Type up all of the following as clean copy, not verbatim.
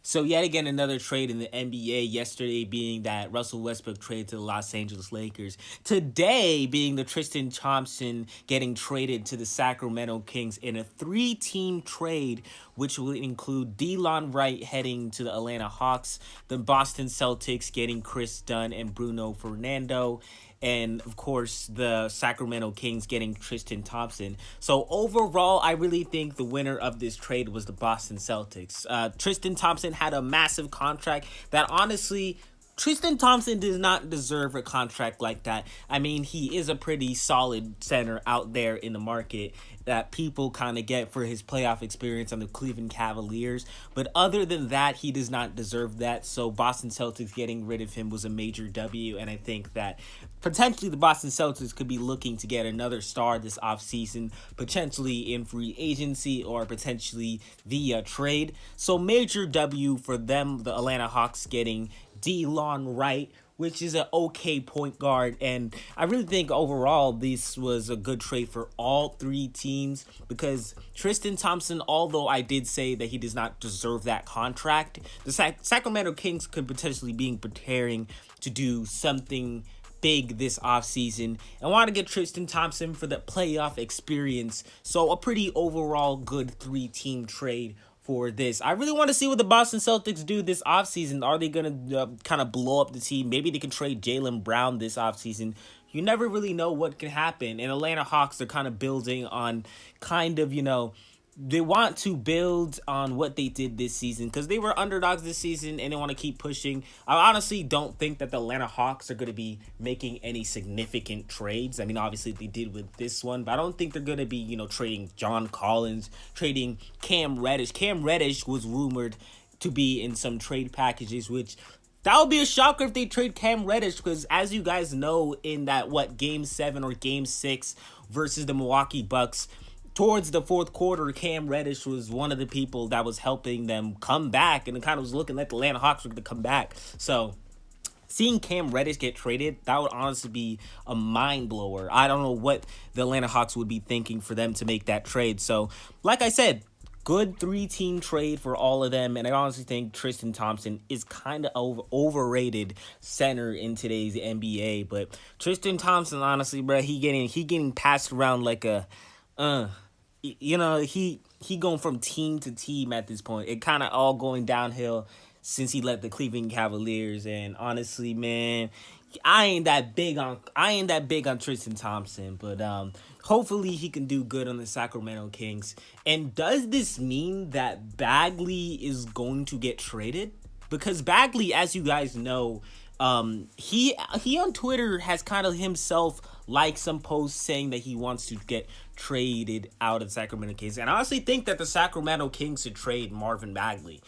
So yet again, another trade in the NBA. Yesterday being that Russell Westbrook trade to the Los Angeles Lakers. Today being the Tristan Thompson getting traded to the Sacramento Kings in a 3-team trade, which will include Delon Wright heading to the Atlanta Hawks, the Boston Celtics getting Kris Dunn and Bruno Fernando, and of course the Sacramento Kings getting Tristan Thompson. So overall, I really think the winner of this trade was the Boston Celtics. Tristan Thompson had a massive contract that honestly, Tristan Thompson does not deserve a contract like that. I mean, he is a pretty solid center out there in the market that people kind of get for his playoff experience on the Cleveland Cavaliers. But other than that, he does not deserve that. So Boston Celtics getting rid of him was a major W. And I think that potentially the Boston Celtics could be looking to get another star this offseason, potentially in free agency or potentially via trade. So major W for them, the Atlanta Hawks getting Delon Wright, which is an okay point guard. And I really think overall this was a good trade for all three teams because Tristan Thompson, although I did say that he does not deserve that contract, the Sacramento Kings could potentially be preparing to do something big this offseason and want to get Tristan Thompson for the playoff experience. So a pretty overall good 3-team trade for this. I really want to see what the Boston Celtics do this offseason. Are they going to kind of blow up the team? Maybe they can trade Jaylen Brown this offseason. You never really know what can happen. And Atlanta Hawks are kind of building on they want to build on what they did this season because they were underdogs this season and they want to keep pushing. I honestly don't think that the Atlanta Hawks are going to be making any significant trades. I mean, obviously they did with this one, but I don't think they're going to be, trading John Collins, trading Cam Reddish. Cam Reddish was rumored to be in some trade packages, which that would be a shocker if they trade Cam Reddish because as you guys know in that, Game 7 or Game 6 versus the Milwaukee Bucks, towards the fourth quarter, Cam Reddish was one of the people that was helping them come back, and it kind of was looking like the Atlanta Hawks were going to come back. So seeing Cam Reddish get traded, that would honestly be a mind blower. I don't know what the Atlanta Hawks would be thinking for them to make that trade. So like I said, good 3-team trade for all of them, and I honestly think Tristan Thompson is kind of overrated center in today's NBA. But Tristan Thompson, honestly, bro, he getting passed around like a he going from team to team at this point. It kind of all going downhill since he left the Cleveland Cavaliers. And honestly, man, I ain't that big on Tristan Thompson, but hopefully he can do good on the Sacramento Kings. And does this mean that Bagley is going to get traded? Because Bagley, as you guys know, he on Twitter has kind of himself liked some posts saying that he wants to get traded out of Sacramento Kings. And I honestly think that the Sacramento Kings should trade Marvin Bagley.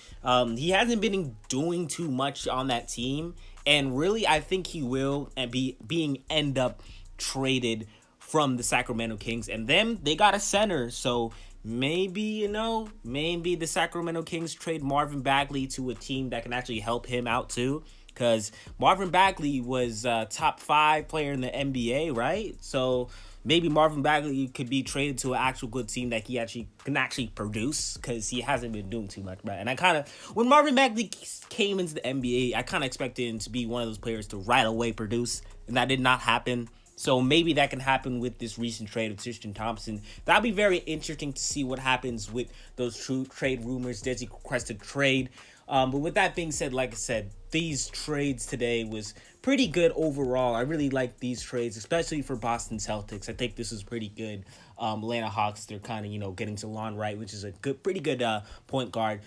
He hasn't been doing too much on that team. And really, I think he will end up traded from the Sacramento Kings. And then they got a center. So maybe the Sacramento Kings trade Marvin Bagley to a team that can actually help him out too. Because Marvin Bagley was top 5 player in the NBA, right? So maybe Marvin Bagley could be traded to an actual good team that he can actually produce because he hasn't been doing too much, right? And when Marvin Bagley came into the NBA, I kind of expected him to be one of those players to right away produce, and that did not happen. So maybe that can happen with this recent trade of Tristan Thompson. That'll be very interesting to see what happens with those true trade rumors. Does he request a trade? But with that being said, like I said, these trades today was pretty good overall. I really like these trades, especially for Boston Celtics. I think this is pretty good. Atlanta Hawks, they're kind of, getting Delon Wright, which is a pretty good point guard.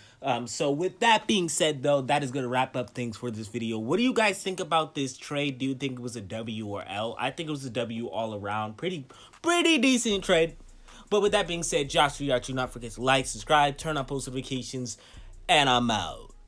So with that being said, though, that is going to wrap up things for this video. What do you guys think about this trade? Do you think it was a W or L? I think it was a W all around. Pretty decent trade. But with that being said, Josh, do not forget to like, subscribe, turn on post notifications, and I'm out.